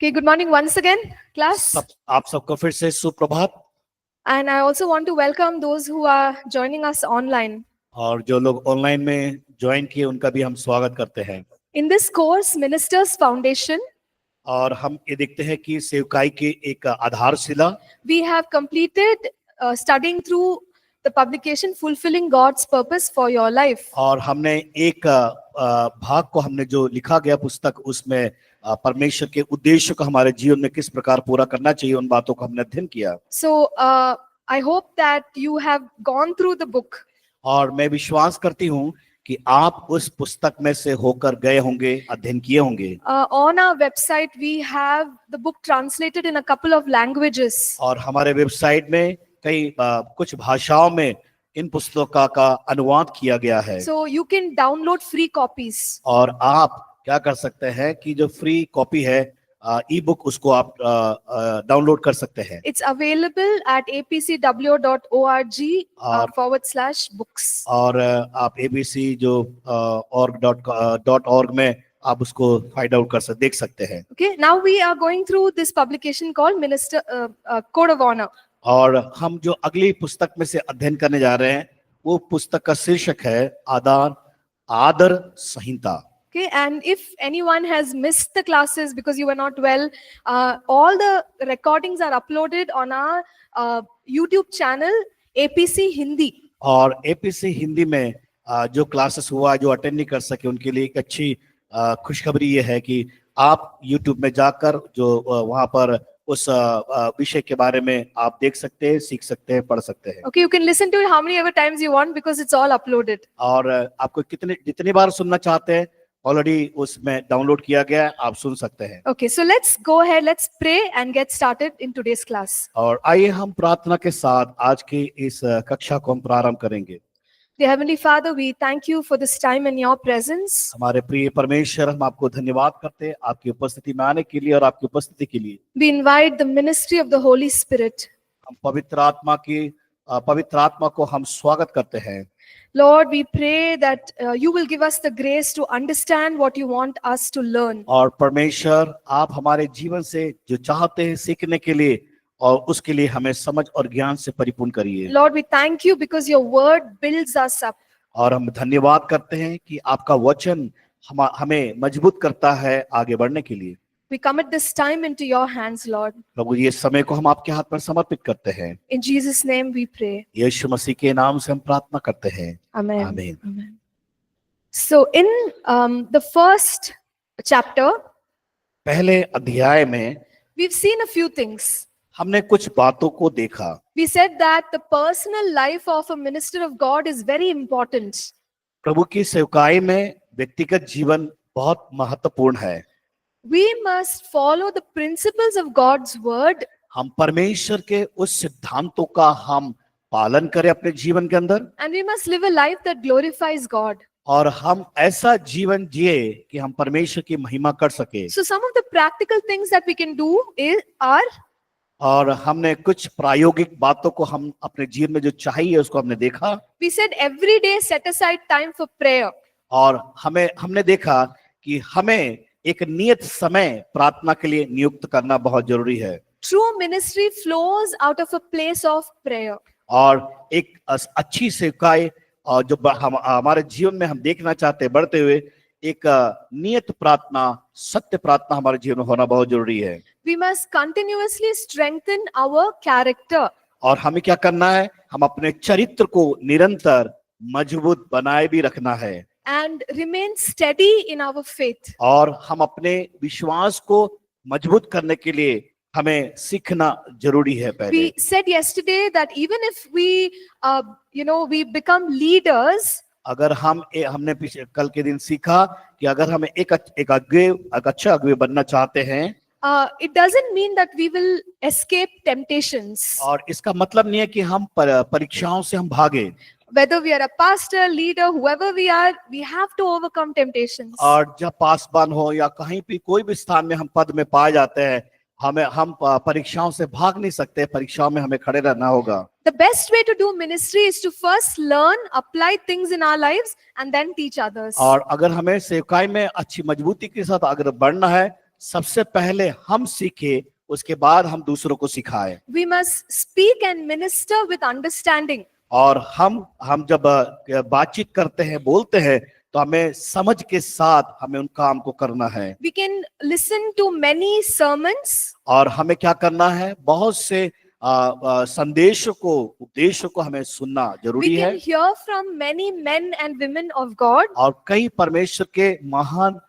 Okay, good morning once again, class. आप सबको फिर से सुप्रभात। And I also want to welcome those who are joining us online. और जो लोग ऑनलाइन में ज्वाइन किए उनका भी हम स्वागत करते हैं। In this course, Ministers Foundation, और हम ये देखते हैं कि सेवकाई की एक आधारशिला we have completed studying through the publication Fulfilling God's Purpose for Your Life. और हमने एक भाग को हमने जो लिखा गया पुस्तक उसमें परमेश्वर के उद्देश्य को हमारे जीवन में किस प्रकार पूरा करना चाहिए उन बातों को हमने अध्ययन किया। So I hope that you have gone through the book. और मैं विश्वास करती हूँ कि आप उस पुस्तक में से होकर गए होंगे, अध्ययन किए होंगे। On our website, we have the book translated in a couple of languages. और हमारे वेबसाइट में कई कुछ भाषाओं में इन पुस्तकों का अनुवाद किया गया है। So you can download free copies. और आप क्या कर सकते हैं कि जो फ्री कॉपी है ई बुक उसको आप डाउनलोड कर सकते हैं। It's available at apcwo.org/books. और आप abc जो org.org में आप उसको फाइंड आउट कर सकते, देख सकते हैं। Okay, now we are going through this publication called Code of Honor. और हम जो अगली पुस्तक में से अध्ययन करने जा रहे हैं वो पुस्तक का शीर्षक है आदर संहिता। Okay, and if anyone has missed the classes because you were not well, all the recordings are uploaded on our YouTube channel APC Hindi. और APC हिंदी में जो क्लासेस हुआ जो अटेंड नहीं कर सके उनके लिए एक अच्छी खुशखबरी ये है कि आप YouTube में जाकर जो वहां पर उस विषय के बारे में आप देख सकते हैं, सीख सकते हैं, पढ़ सकते हैं। Okay, you can listen to it how many ever times you want because it's all uploaded. और आपको जितनी बार सुनना चाहते हैं ऑलरेडी उसमें डाउनलोड किया गया है, आप सुन सकते हैं। Okay, so let's go ahead, let's pray and get started in today's class. और आइए हम प्रार्थना के साथ आज की इस कक्षा को हम प्रारंभ करेंगे। Dear Heavenly Father, we thank you for this time in your presence. हमारे प्रिय परमेश्वर, हम आपको धन्यवाद करते हैं आपकी उपस्थिति में आने के लिए और आपकी उपस्थिति के लिए। We invite the ministry of the Holy Spirit. हम पवित्र आत्मा को हम स्वागत करते हैं। Lord, we pray that you will give us the grace to understand what you want us to learn. और परमेश्वर आप हमारे जीवन से जो चाहते हैं सीखने के लिए और उसके लिए हमें समझ और ज्ञान से परिपूर्ण करिए। Lord, we thank you because your word builds us up. और हम धन्यवाद करते हैं कि आपका वचन हमें मजबूत करता है आगे बढ़ने के लिए। We commit this time into your hands, Lord. प्रभु ये समय को हम आपके हाथ पर समर्पित करते हैं। In Jesus' name we pray. यीशु मसीह के नाम से हम प्रार्थना करते हैं। Amen. आमीन। Amen. So in the first chapter, पहले अध्याय में we've seen a few things. हमने कुछ बातों को देखा। We said that the personal life of a minister of God is very important. प्रभु की सेवकाई में व्यक्तिगत जीवन बहुत महत्वपूर्ण है। We must follow the principles of God's word. हम परमेश्वर के उस सिद्धांतों का हम पालन करें अपने जीवन के अंदर। And we must live a life that glorifies God. और हम ऐसा जीवन जिए कि हम परमेश्वर की महिमा कर सके। So some of the practical things that we can do are और हमने कुछ प्रायोगिक बातों को हम अपने जीवन में जो चाहिए उसको हमने देखा। We said every day set aside time for prayer. और हमने देखा कि हमें एक नियत समय प्रार्थना के लिए नियुक्त करना बहुत जरूरी है। True ministry flows out of a place of prayer. और एक अच्छी सेवकाई और जो हमारे जीवन में हम देखना चाहते हैं बढ़ते हुए एक नियत प्रार्थना, सत्य प्रार्थना हमारे जीवन में होना बहुत जरूरी है। We must continuously strengthen our character. और हमें क्या करना है, हम अपने चरित्र को निरंतर मजबूत बनाए भी रखना है। And remain steady in our faith. और हम अपने विश्वास को मजबूत करने के लिए हमें सीखना जरूरी है। पहले We said yesterday that even if we we become leaders, अगर हमने पीछे कल के दिन सीखा कि अगर हमें एक अच्छा अगुवे बनना चाहते हैं, it doesn't mean that we will escape temptations. और इसका मतलब नहीं है कि हम परीक्षाओं से हम भागे। Whether we are a pastor, leader, whoever we are, we have to overcome temptations. और जब पासवान हो या कहीं भी कोई भी स्थान में हम पद में पाए जाते हैं, हम परीक्षाओं से भाग नहीं सकते, परीक्षाओं में हमें खड़े रहना होगा। The best way to do ministry is to first learn, apply things in our lives and then teach others. और अगर हमें सेवकाई में अच्छी मजबूती के साथ अगर बढ़ना है सबसे पहले हम सीखे, उसके बाद हम दूसरों को सिखाएं। We must speak and minister with understanding. और हम जब बातचीत करते हैं, बोलते हैं, तो हमें समझ के साथ हमें उन काम को करना है। We can listen to many sermons. और हमें क्या करना है, बहुत से संदेशों को, उपदेशों को हमें सुनना We जरूरी है। can hear from many men and women of God. और कई परमेश्वर के महान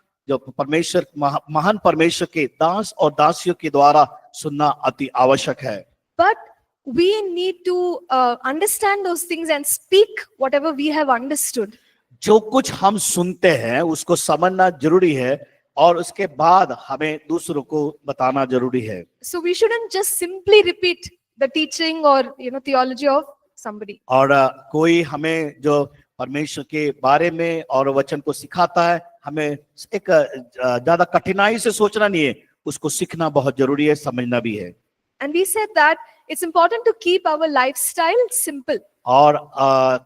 महान परमेश्वर के दास और दासियों के द्वारा सुनना अति आवश्यक है। But we need to understand those things and speak whatever we have understood. जो कुछ हम सुनते हैं उसको समझना जरूरी है, और उसके बाद हमें दूसरों को बताना जरूरी है। So we shouldn't just simply repeat the teaching or theology of somebody. और कोई हमें जो परमेश्वर के बारे में और वचन को सिखाता है, हमें एक ज्यादा कठिनाई से सोचना नहीं है, उसको सीखना बहुत जरूरी है, समझना भी है। And we said that it's important to keep our lifestyle simple. और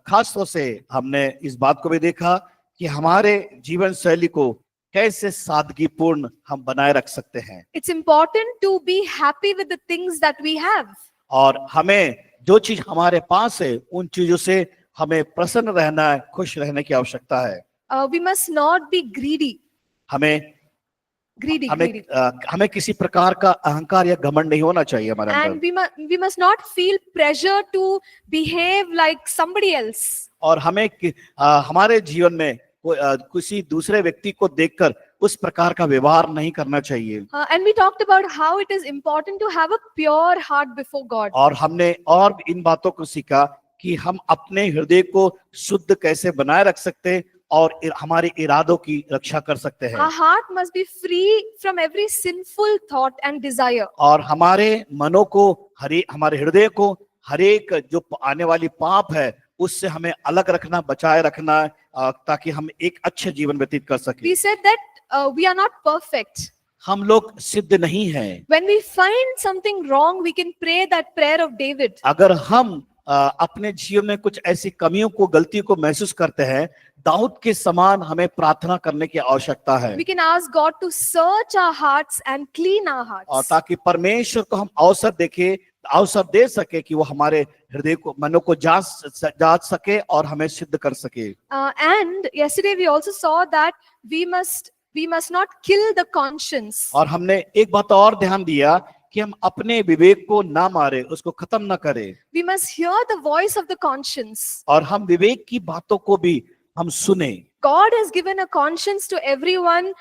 खास तौर से हमने इस बात को भी देखा कि हमारे जीवन शैली को कैसे सादगीपूर्ण हम बनाए रख सकते हैं। It's important to be happy with the things that we have. और हमें जो चीज हमारे पास है उन चीजों से हमें प्रसन्न रहना है, खुश रहने की आवश्यकता है। We must not be greedy. हमें Greedy. हमें किसी प्रकार का अहंकार या घमंड नहीं होना चाहिए हमारे And अंदर। we must not feel pressure to behave like somebody else. और हमें हमारे जीवन में किसी दूसरे व्यक्ति को देखकर उस प्रकार का व्यवहार नहीं करना चाहिए। And we talked about how it is important to have a pure heart before God. और हमने और इन बातों को सीखा कि हम अपने हृदय को शुद्ध कैसे बनाए रख सकते हैं और हमारे इरादों की रक्षा कर सकते हैं। Our heart must be free from every sinful thought and desire. और हमारे मनों को, हमारे हृदय को हर एक जो आने वाली पाप है उससे हमें अलग रखना, बचाए रखना, ताकि हम एक अच्छे जीवन व्यतीत कर सकें। We said that we are not perfect. हम लोग सिद्ध नहीं हैं। When we find something wrong, we can pray that prayer of David. अगर हम अपने जीवन में कुछ ऐसी कमियों को, गलतियों को महसूस करते हैं, दाऊद के समान हमें प्रार्थना करने की आवश्यकता है। We can ask God to search our hearts and clean our और hearts. ताकि परमेश्वर को हम अवसर दे सके कि वो हमारे हृदय को, मनों को जांच सके और हमें सिद्ध कर सके। And yesterday we also saw that we must not kill the conscience. और हमने एक बात और ध्यान दिया कि हम अपने विवेक को ना मारे, उसको खत्म ना करें। We must hear the voice of the conscience. और हम विवेक की बातों को भी हम सुने। God has given a conscience to everyone,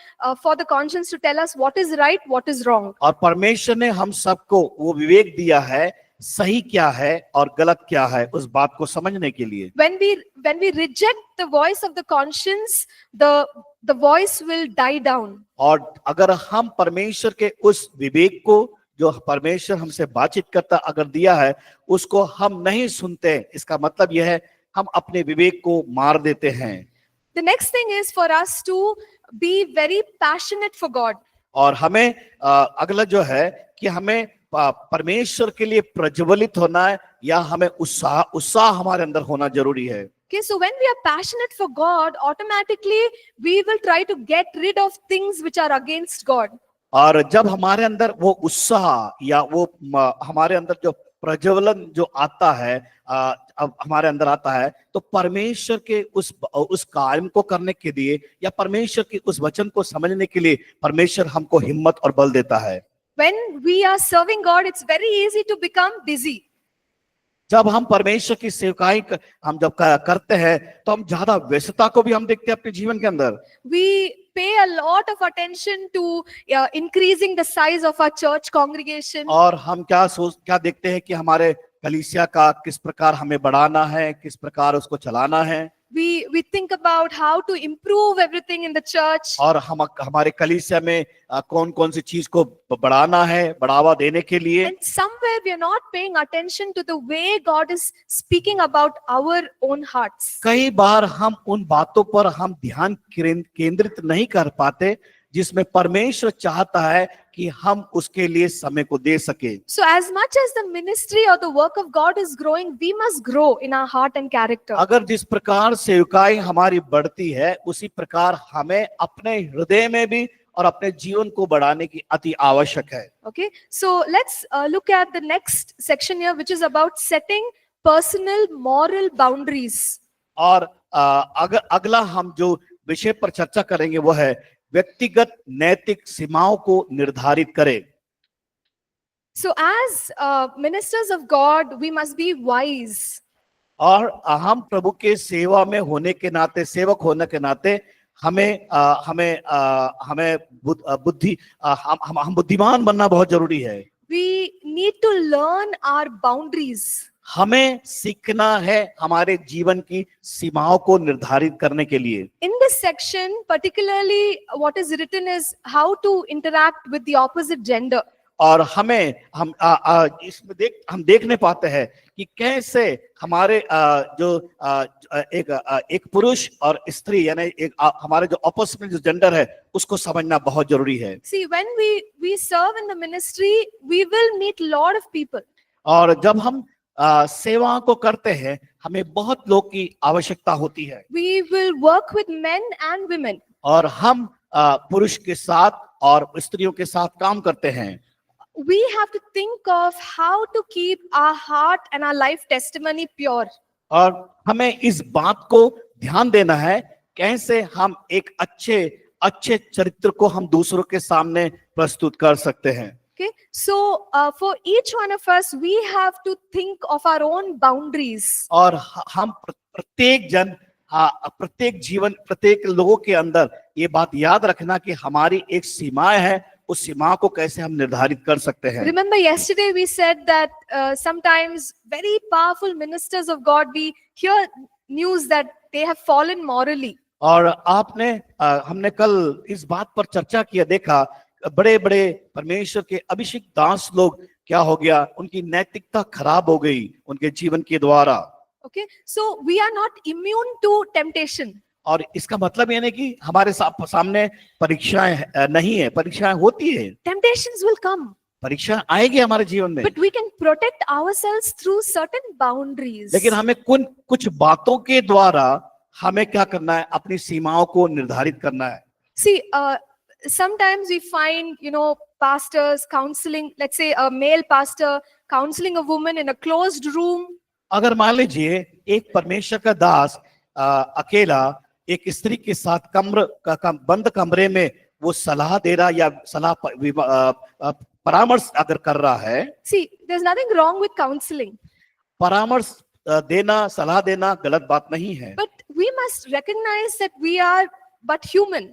for the conscience to tell us what is right, what is wrong. और परमेश्वर ने हम सबको वो विवेक दिया है, सही क्या है और गलत क्या है, उस बात को समझने के लिए। When we reject the voice of the conscience, the voice will die down. और अगर हम परमेश्वर के उस विवेक को, जो परमेश्वर हमसे बातचीत करता अगर दिया है, उसको हम नहीं सुनते, इसका मतलब यह है हम अपने विवेक को मार देते हैं। The next thing is for us to be very passionate for God. और हमें अगला जो है कि हमें परमेश्वर के लिए प्रज्वलित होना है, या हमें उत्साह हमारे अंदर होना जरूरी है। Okay, so when we are passionate for God, automatically we will try to get rid of things which are against God. और जब हमारे अंदर वो उत्साह या वो हमारे अंदर जो प्रज्वलन जो आता है, अब हमारे अंदर आता है, तो परमेश्वर के उस कार्य को करने के लिए या परमेश्वर के उस वचन को समझने के लिए परमेश्वर हमको हिम्मत और बल देता है। When we are serving God, it's very easy to become busy. जब हम परमेश्वर की सेवकाई हम जब करते हैं तो हम ज्यादा व्यस्तता को भी हम देखते हैं अपने जीवन के अंदर। We pay a lot of attention to increasing the size of our church congregation. और हम क्या देखते हैं कि हमारे कलीसिया का किस प्रकार हमें बढ़ाना है, किस प्रकार उसको चलाना है। We think about how to improve everything in the church. और हमारे कलीसिया में कौन कौन सी चीज को बढ़ाना है, बढ़ावा देने के लिए। And somewhere we are not paying attention to the way God is speaking about our own hearts. कई बार हम उन बातों पर हम ध्यान केंद्रित नहीं कर पाते जिसमें परमेश्वर चाहता है कि हम उसके लिए समय को दे सके। So as much as the ministry or the work of God is growing, we must grow in our heart and character. अगर जिस प्रकार सेवकाई हमारी बढ़ती है, उसी प्रकार हमें अपने हृदय में भी और अपने जीवन को बढ़ाने की अति आवश्यक है। Okay, so let's look at the next section here, which is about setting personal moral boundaries. और अगर अगला हम जो विषय पर चर्चा करेंगे वो है व्यक्तिगत नैतिक सीमाओं को निर्धारित करें। So, as ministers of God, we must be wise. और हम प्रभु के सेवा में होने के नाते, सेवक होने के नाते हमें बुद्धि हम बुद्धिमान बनना बहुत जरूरी है। We need to learn our boundaries. हमें सीखना है हमारे जीवन की सीमाओं को निर्धारित करने के लिए। In this section, particularly, what is written is how to interact with the opposite gender. और हमें इसमें हम देखने पाते हैं कि कैसे हमारे एक पुरुष और स्त्री यानी एक हमारे जो ऑपोजिट में जो जेंडर है उसको समझना बहुत जरूरी है। See, when we serve in the ministry, we will meet lot of people. और जब हम सेवा को करते हैं हमें बहुत लोग की आवश्यकता होती है। We will work with men and women. और हम पुरुष के साथ और स्त्रियों के साथ काम करते हैं। We have to think of how to keep our heart and our life testimony pure. और हमें इस बात को ध्यान देना है कैसे हम एक अच्छे चरित्र को हम दूसरों के सामने प्रस्तुत कर सकते हैं। Okay, so for each one of us, we have to think of our own boundaries. और हम प्रत्येक जीवन प्रत्येक लोगों के अंदर ये बात याद रखना कि हमारी एक सीमाएं है, उस सीमा को कैसे हम निर्धारित कर सकते हैं। Remember yesterday we said that sometimes very powerful ministers of God, we hear news that they have fallen morally. और हमने कल इस बात पर चर्चा किया, देखा बड़े बड़े परमेश्वर के अभिषिक्त दास लोग क्या हो गया, उनकी नैतिकता खराब हो गई उनके जीवन के द्वारा। Okay, so we are not immune to temptation. और इसका मतलब ये नहीं कि हमारे सामने परीक्षाएं नहीं है, परीक्षाएं होती है। Temptations will come. परीक्षा आएगी हमारे जीवन में, But we can protect ourselves through certain boundaries. लेकिन हमें कुछ बातों के द्वारा हमें क्या करना है, अपनी सीमाओं को निर्धारित करना है। See, sometimes we find, pastors counseling, let's say a male pastor counseling a woman in a closed room. अगर मान लीजिए एक परमेश्वर का दास अकेला एक स्त्री के साथ बंद कमरे में वो सलाह दे रहा या परामर्श अगर कर रहा है। See, there's nothing wrong with counseling. परामर्श देना, सलाह देना गलत बात नहीं है। But we must recognize that we are but human.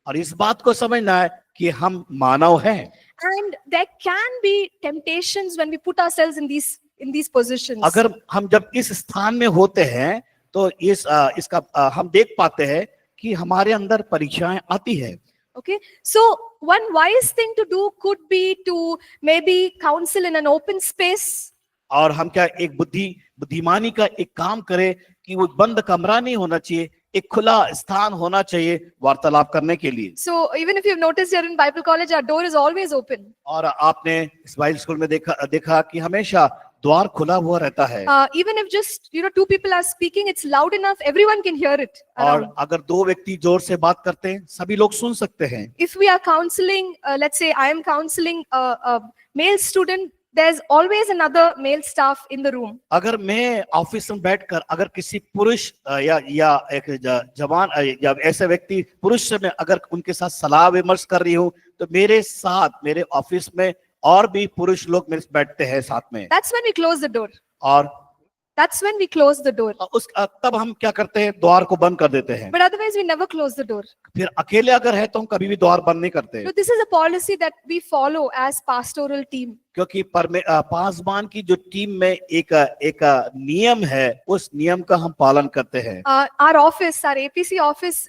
और इस बात को समझना है कि हम मानव हैं। And there can be temptations when we put ourselves in these positions. अगर हम जब इस स्थान में होते हैं तो इसका हम देख पाते हैं कि हमारे अंदर परीक्षाएं आती है। Okay, so one wise thing to do could be to maybe counsel in an open space. और हम क्या एक बुद्धिमानी का एक काम करें कि वो बंद कमरा नहीं होना चाहिए, एक खुला स्थान होना चाहिए वार्तालाप करने के लिए। So even if you've noticed here in Bible College, our door is always open. और आपने इस बाइबल स्कूल में देखा कि हमेशा द्वार खुला हुआ रहता है। Even if just two people are speaking, it's loud enough, everyone can hear it. और अगर दो व्यक्ति जोर से बात करते हैं सभी लोग सुन सकते हैं। If we are counseling, let's say I am counseling a male student, there's always another male staff in the room. अगर मैं ऑफिस में बैठकर अगर किसी पुरुष या एक जवान या ऐसे व्यक्ति पुरुष से मैं अगर उनके साथ सलाह विमर्श कर रही हूँ तो मेरे साथ मेरे ऑफिस में और भी पुरुष लोग मेरे बैठते हैं साथ में। That's when we close the door. और That's when we close the door. तब हम क्या करते हैं, द्वार को बंद कर देते हैं। But otherwise we never close the door. फिर अकेले अगर है तो हम कभी भी द्वार बंद नहीं करते। So this is a policy that we follow as pastoral team. क्योंकि पासबान की जो टीम में एक नियम है, उस नियम का हम पालन करते हैं। Our office, our APC office,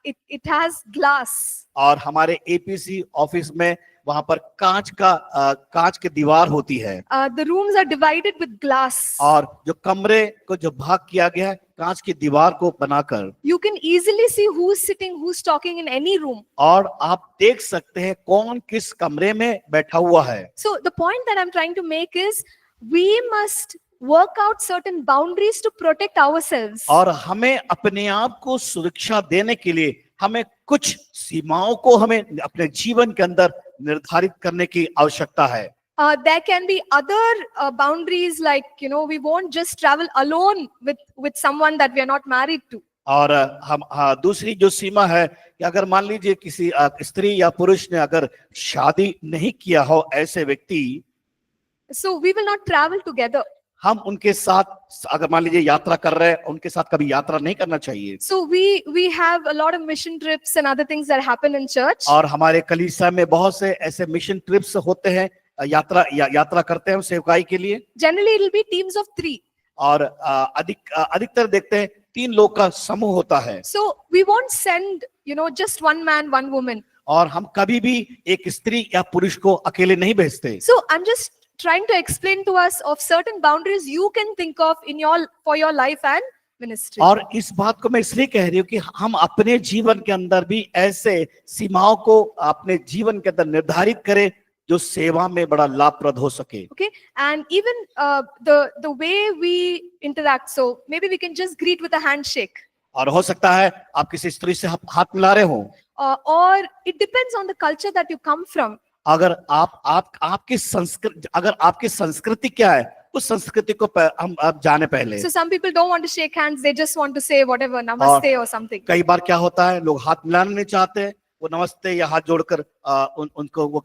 it has glass. और हमारे APC ऑफिस में वहां पर कांच की दीवार होती है। The rooms are divided with glass. और जो कमरे को जो भाग किया गया है कांच की दीवार को बनाकर, You can easily see who's sitting, who's talking in any room. और आप देख सकते हैं कौन किस कमरे में बैठा हुआ है। So the point that I'm trying to make is we must work out certain boundaries to protect ourselves. और हमें अपने आप को सुरक्षा देने के लिए हमें कुछ सीमाओं को हमें अपने जीवन के अंदर निर्धारित करने की आवश्यकता है। There can be other boundaries, like, we won't just travel alone with someone that we are not married to. और दूसरी जो सीमा है कि अगर मान लीजिए किसी स्त्री या पुरुष ने अगर शादी नहीं किया हो, ऐसे व्यक्ति, So we will not travel together. हम उनके साथ अगर मान लीजिए यात्रा कर रहे हैं, उनके साथ कभी यात्रा नहीं करना चाहिए। So we have a lot of mission trips and other things that happen in church. और हमारे कलीसिया में बहुत से ऐसे मिशन ट्रिप्स होते हैं, यात्रा करते हैं सेवकाई के लिए। Generally, it will be teams of 3. और अधिकतर देखते हैं 3 लोग का समूह होता है। So we won't send, just one man, one woman. और हम कभी भी एक स्त्री या पुरुष को अकेले नहीं भेजते। So I'm just trying to explain to us of certain boundaries you can think of for your life and ministry. और इस बात को मैं इसलिए कह रही हूँ कि हम अपने जीवन के अंदर भी ऐसे सीमाओं को अपने जीवन के अंदर निर्धारित करें जो सेवा में बड़ा लाभप्रद हो सके। Okay, and even the way we interact, so maybe we can just greet with a handshake. और हो सकता है आप किसी स्त्री से हाथ मिला रहे हो, Or it depends on the culture that you come from. अगर आपकी संस्कृति क्या है, उस संस्कृति को हम आप जाने पहले। So some people don't want to shake hands, they just want to say whatever, namaste or something. कई बार क्या होता है, लोग हाथ मिलाना नहीं चाहते, वो नमस्ते या हाथ जोड़कर उनको वो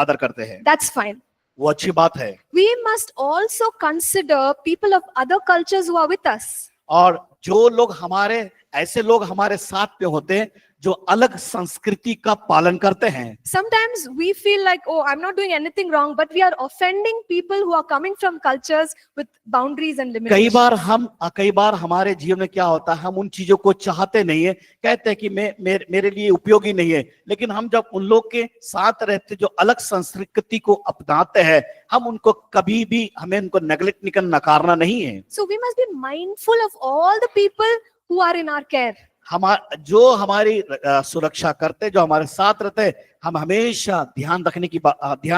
आदर करते हैं। That's fine. वो अच्छी बात है। We must also consider people of other cultures who are with us. और जो लोग ऐसे लोग हमारे साथ में होते हैं जो अलग संस्कृति का पालन करते हैं। Sometimes we feel like, oh, I'm not doing anything wrong, but we are offending people who are coming from cultures with boundaries and limitations. कई बार हमारे जीवन में क्या होता है, हम उन चीजों को चाहते नहीं है, कहते हैं कि मेरे लिए उपयोगी नहीं है, लेकिन हम जब उन लोग के साथ रहते जो अलग संस्कृति को अपनाते हैं, हम उनको कभी भी हमें उनको नेग्लेक्ट नहीं करना, नकारना नहीं है। So we must be mindful of all the people who are in our care. जो हमारी सुरक्षा करते, जो हमारे साथ रहते, हम हमेशा ध्यान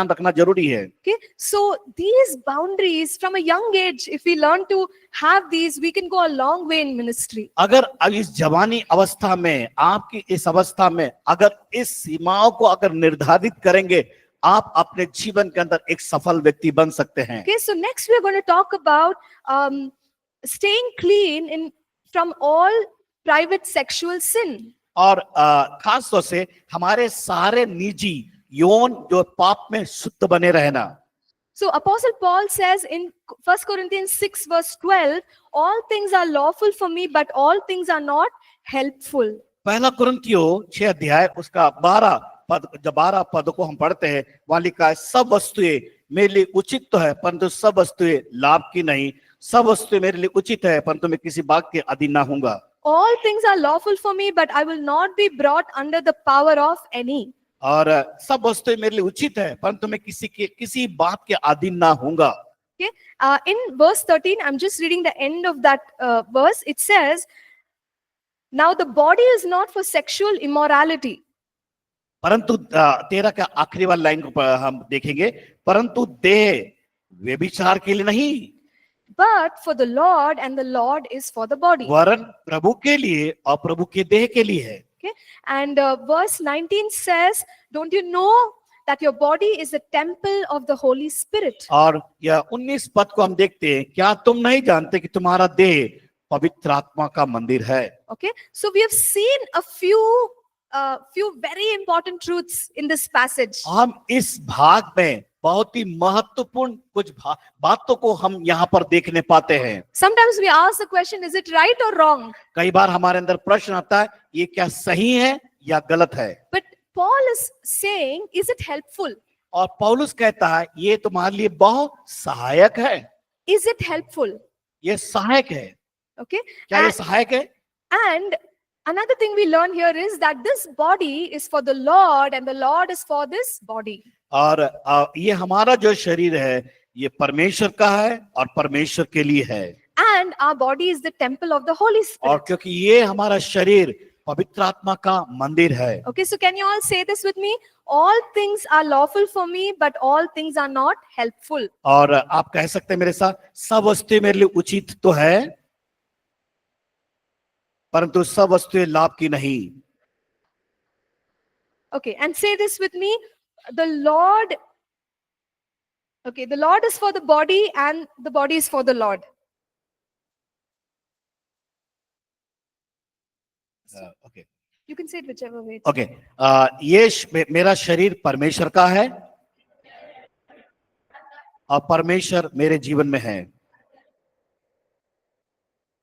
रखना जरूरी है। Okay, so these boundaries from a young age, if we learn to have these, we can go a long way in ministry. अगर इस जवानी अवस्था में, आपकी इस अवस्था में अगर इस सीमाओं को अगर निर्धारित करेंगे, आप अपने जीवन के अंदर एक सफल व्यक्ति बन सकते हैं। Okay, so next we are going to talk about staying clean from all private sexual sin. और खास तौर से हमारे सारे निजी यौन जो पाप में शुद्ध बने रहना। So Apostle Paul says in 1 Corinthians 6 verse 12, all things are lawful for me, but all things are not helpful. पहला कुरिन्थियों 6 अध्याय उसका 12 पद को हम पढ़ते हैं, वहां लिखा है, सब वस्तुएं मेरे लिए उचित तो है, परंतु सब वस्तुएं लाभ की नहीं। सब वस्तुएं मेरे लिए उचित है, परंतु मैं किसी बात के अधीन ना हूंगा। All things are lawful for me, but I will not be brought under the power of any. और सब वस्तुएं मेरे लिए उचित है, परंतु मैं किसी बात के अधीन ना हूंगा। Okay, in verse 13, I'm just reading the end of that verse. It says, now the body is not for sexual immorality. परंतु 13 का आखिरी वाला लाइन को हम देखेंगे, परंतु देह व्यभिचार के लिए नहीं, but for the Lord, and the Lord is for the body. वरन प्रभु के लिए और प्रभु के देह के लिए है। Okay, and verse 19 says, don't you know that your body is a temple of the Holy Spirit? और यह 19 पद को हम देखते हैं, क्या तुम नहीं जानते कि तुम्हारा देह पवित्र आत्मा का मंदिर है। Okay, so we have seen a few very important truths in this passage. हम इस भाग में बहुत ही महत्वपूर्ण कुछ बातों को हम यहाँ पर देखने पाते हैं। Sometimes we ask the question, is it right or wrong? कई बार हमारे अंदर प्रश्न आता है, ये क्या सही है या गलत है। But Paul is saying, is it helpful? और पौलुस कहता है, ये तुम्हारे लिए बहुत सहायक है। Is it helpful? ये सहायक है। Okay, क्या ये सहायक है? and another thing we learn here is that this body is for the Lord, and the Lord is for this body. और ये हमारा जो शरीर है, ये परमेश्वर का है और परमेश्वर के लिए है। And our body is the temple of the Holy Spirit. और क्योंकि ये हमारा शरीर पवित्र आत्मा का मंदिर है। Okay, so can you all say this with me? All things are lawful for me, but all things are not helpful. और आप कह सकते हैं मेरे साथ, सब वस्तुएं मेरे लिए उचित तो है, परंतु सब वस्तुएं लाभ की नहीं। Okay, and say this with me. The Lord, okay, the Lord is for the body and the body is for the Lord. Okay You can say it whichever way. Okay मेरा शरीर परमेश्वर का है और परमेश्वर मेरे जीवन में है.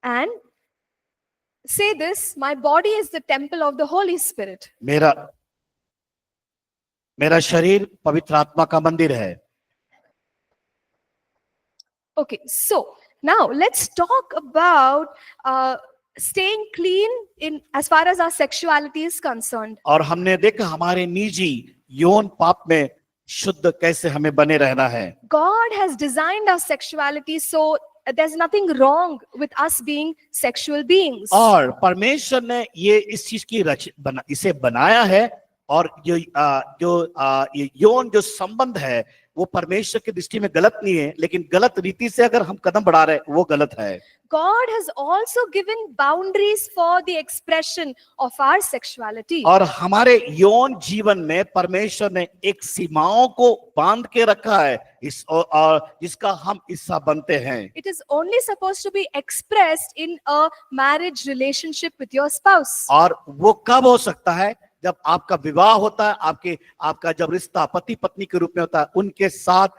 And say this, my body is the temple of the Holy Spirit. मेरा शरीर पवित्र आत्मा का मंदिर है. Okay, so now let's talk about staying clean in as far as our sexuality is concerned. और हमने देखा हमारे निजी यौन पाप में शुद्ध कैसे हमें बने रहना है. God has designed our sexuality so there's nothing wrong with us being sexual beings. और परमेश्वर ने ये इस चीज की इसे बनाया है और ये यौन जो संबंध है वो परमेश्वर की दृष्टि में गलत नहीं है, लेकिन गलत रीति से अगर हम कदम बढ़ा रहे हैं वो गलत है. God has also given boundaries for the expression of our sexuality. और हमारे यौन जीवन में परमेश्वर ने एक सीमाओं को बांध के रखा है इस और जिसका हम हिस्सा बनते हैं. It is only supposed to be expressed in a marriage relationship with your spouse. और वो कब हो सकता है? जब आपका विवाह होता है, आपका जब रिश्ता पति पत्नी के रूप में होता है, उनके साथ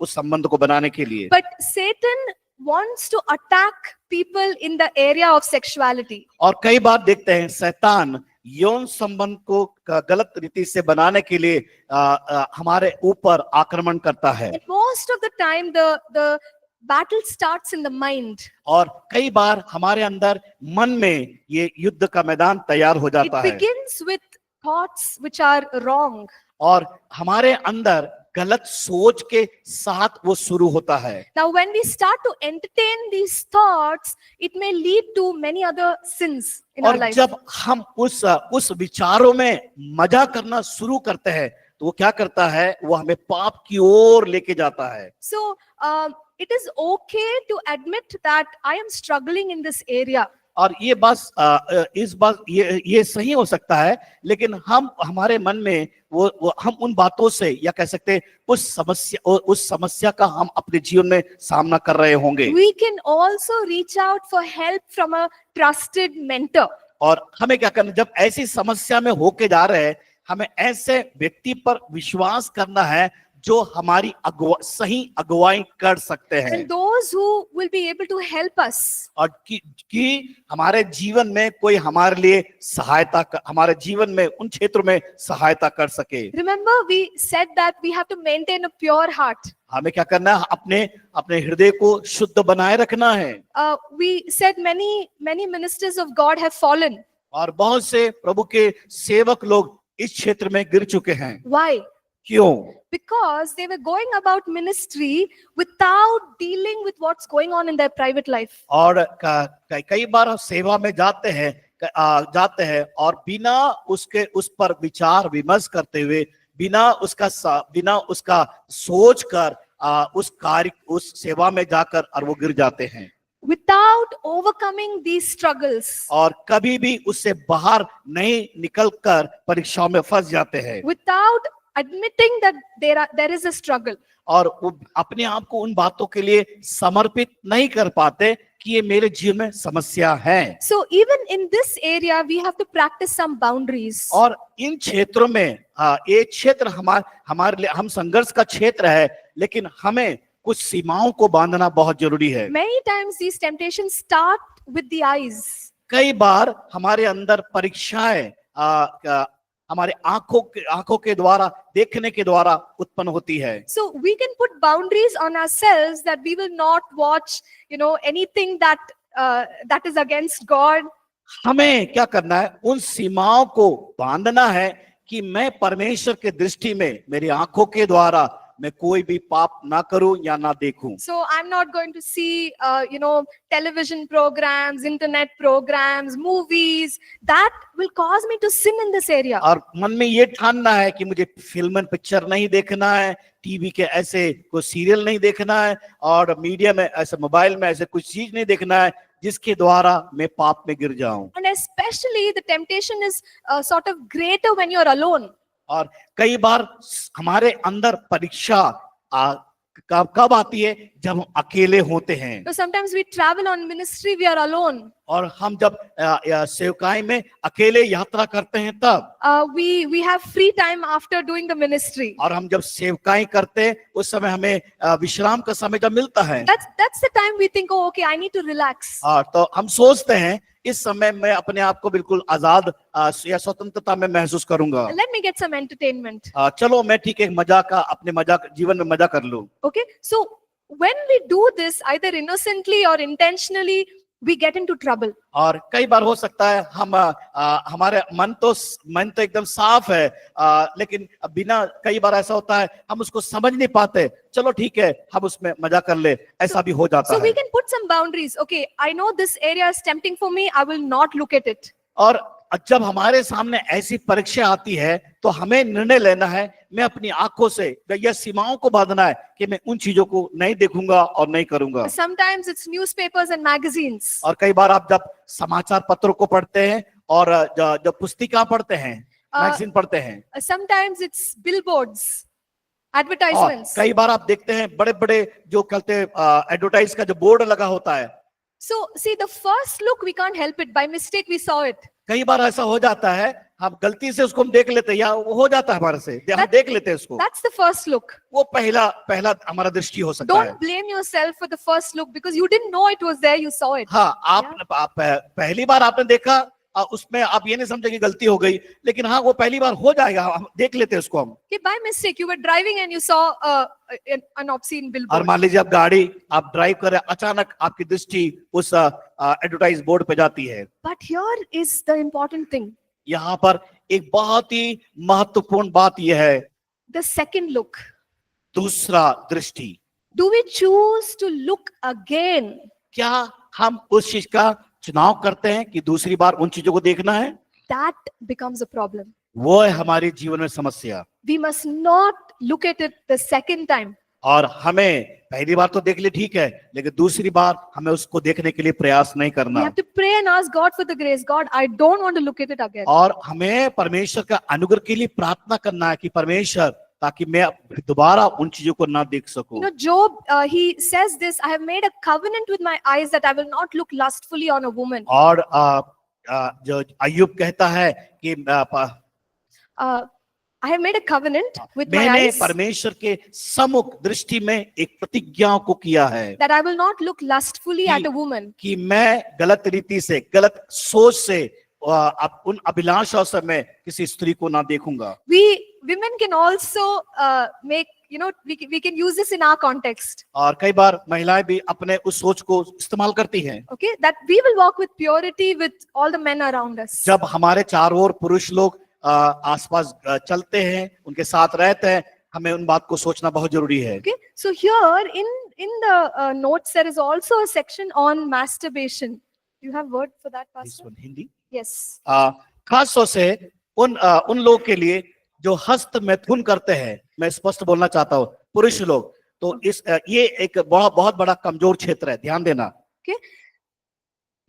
उस संबंध को बनाने के लिए. But Satan wants to attack people in the area of sexuality. और कई बार देखते हैं शैतान यौन संबंध को गलत रीति से बनाने के लिए हमारे ऊपर आक्रमण करता है. And most of the time the battle starts in the mind. और कई बार हमारे अंदर मन में ये युद्ध का मैदान तैयार हो It जाता है. begins with thoughts which are wrong. और हमारे अंदर गलत सोच के साथ वो शुरू होता है. Now when we start to entertain these thoughts, it may lead to many other sins in our और life. जब हम उस विचारों में मजा करना शुरू करते हैं तो वो क्या करता है? वो हमें पाप की ओर लेके जाता है. So it is okay to admit that I am struggling in this area. और ये ये सही हो सकता है, लेकिन हम हमारे मन में वो हम उन बातों से या कह सकते हैं उस समस्या का हम अपने जीवन में सामना कर रहे होंगे. We can also reach out for help from a trusted mentor. और हमें क्या करना? जब ऐसी समस्या में होके जा रहे हैं, हमें ऐसे व्यक्ति पर विश्वास करना है जो हमारी सही अगुवाई कर सकते हैं. And those who will be able to help us. और कि हमारे जीवन में कोई हमारे लिए हमारे जीवन में उन क्षेत्रों में सहायता कर सके. Remember, we said that we have to maintain a pure heart. हमें क्या करना है? अपने हृदय को शुद्ध बनाए रखना है. We said many ministers of God have fallen. और बहुत से प्रभु के सेवक लोग इस क्षेत्र में गिर चुके हैं. Why? क्यों? Because they were going about ministry without dealing with what's going on in their private life. और कई बार सेवा में जाते हैं और बिना उस पर विचार विमर्श करते हुए, बिना उसका सोच कर उस सेवा में जाकर और वो गिर जाते हैं. Without overcoming these struggles. और कभी भी उससे बाहर नहीं निकलकर परीक्षाओं में फंस जाते हैं. Without admitting that there is a struggle. और वो अपने आप को उन बातों के लिए समर्पित नहीं कर पाते कि ये मेरे जीवन में समस्या है. So even in this area we have to practice some boundaries. और इन क्षेत्रों में ये क्षेत्र हमारे लिए हम संघर्ष का क्षेत्र है, लेकिन हमें कुछ सीमाओं को बांधना बहुत जरूरी है. Many times these temptations start with the eyes. कई बार हमारे अंदर परीक्षाएं हमारे आंखों के द्वारा देखने के द्वारा उत्पन्न होती है. So we can put boundaries on ourselves that we will not watch, anything that is against God. हमें क्या करना है? उन सीमाओं को बांधना है कि मैं परमेश्वर के दृष्टि में मेरी आंखों के द्वारा मैं कोई भी पाप ना करूं या ना देखूं. So I'm not going to see, television programs, internet programs, movies that will cause me to sin in this area. और मन में ये ठानना है कि मुझे फिल्म पिक्चर नहीं देखना है, टीवी के ऐसे कोई सीरियल नहीं देखना है, और मीडिया में ऐसे मोबाइल में ऐसे कुछ चीज नहीं देखना है जिसके द्वारा मैं पाप में गिर जाऊं। And especially the temptation is sort of greater when you're alone. और कई बार हमारे अंदर परीक्षा कब आती है, जब हम अकेले होते हैं। So sometimes we travel on ministry, we are alone. और हम जब सेवकाई में अकेले यात्रा करते हैं तब We have free time after doing the ministry. और हम जब सेवकाई करते हैं उस समय हमें विश्राम का समय जब मिलता है, That's the time we think, oh, okay, I need to relax. तो हम सोचते हैं इस समय मैं अपने आप को बिल्कुल आजाद या स्वतंत्रता में महसूस करूंगा। Let me get some entertainment. चलो मैं ठीक है अपने मजाक जीवन में मजा कर लूं। Okay, so when we do this, either innocently or intentionally, we get into trouble. और कई बार हो सकता है हम हमारे मन तो एकदम साफ है, लेकिन बिना, कई बार ऐसा होता है हम उसको समझ नहीं पाते, चलो ठीक है हम उसमें मजा कर ले, ऐसा भी हो जाता So है। we can put some boundaries. Okay, I know this area is tempting for me. I will not look at it. और जब हमारे सामने ऐसी परीक्षा आती है तो हमें निर्णय लेना है, मैं अपनी आंखों से या सीमाओं को बांधना है कि मैं उन चीजों को नहीं देखूंगा और नहीं करूंगा। Sometimes it's newspapers and magazines. और कई बार आप जब समाचार पत्रों को पढ़ते हैं और जब पुस्तिका पढ़ते हैं, मैगजीन पढ़ते हैं, Sometimes it's billboards, और advertisements. कई बार आप देखते हैं बड़े बड़े जो कहते हैं एडवर्टाइज का जो बोर्ड लगा होता है। So see, the first look we can't help it. By mistake we saw it. कई बार ऐसा हो जाता है हम गलती से उसको हम देख लेते हैं, या वो हो जाता है हमारे से, हम देख लेते हैं उसको। That's the first look. वो पहला हमारा दृष्टि हो सकता है। Don't blame yourself for the first look because you didn't know it was there. You saw it. हाँ, आप पहली बार आपने देखा, उसमें आप ये नहीं समझे कि गलती हो गई, लेकिन हाँ वो पहली बार हो जाएगा, हम देख लेते हैं उसको हम। Okay, by mistake you were driving and you saw an obscene और billboard. मान लीजिए आप ड्राइव कर रहे हैं, अचानक आपकी दृष्टि उस एडवर्टाइज बोर्ड पे जाती है। But here is the important thing. यहाँ पर एक बहुत ही महत्वपूर्ण बात यह है, The second look. दूसरा दृष्टि। Do we choose to look again? क्या हम उस चीज का चुनाव करते हैं कि दूसरी बार उन चीजों को देखना है? That becomes a problem. वो है हमारे जीवन में समस्या। We must not look at it the second time. और हमें पहली बार तो देख ले ठीक है, लेकिन दूसरी बार हमें उसको देखने के लिए प्रयास नहीं We करना। have to pray and ask God for the grace. God, I don't want to look at it again. और हमें परमेश्वर का अनुग्रह के लिए प्रार्थना करना है कि परमेश्वर, ताकि मैं दोबारा उन चीजों को ना देख सकूं। You know, Job, he says this, I have made a covenant with my eyes that I will not look lustfully on a woman. और जो अय्यूब कहता है कि I have made a covenant with my मैंने eyes परमेश्वर के सम्मुख दृष्टि में एक प्रतिज्ञा को किया है that I will not look lustfully at a woman. कि मैं गलत रीति से, गलत सोच से, उन अभिलाषाओं से मैं किसी स्त्री को ना देखूंगा। Women can also make, you know, we can use this in our context. और कई बार महिलाएं भी अपने उस सोच को इस्तेमाल करती हैं। Okay, that we will walk with purity with all the men around us. जब हमारे चारों ओर पुरुष लोग आसपास चलते हैं, उनके साथ रहते हैं, हमें उन बात को सोचना बहुत जरूरी है। Okay, so here in the notes there is also a section on masturbation. Do you have word for that, Pastor? Hindi Yes. खास तौर से उन लोग के लिए जो हस्त मैथुन करते हैं, मैं स्पष्ट बोलना चाहता हूँ, पुरुष लोग, तो ये एक बहुत बड़ा कमजोर क्षेत्र है, ध्यान देना। Okay.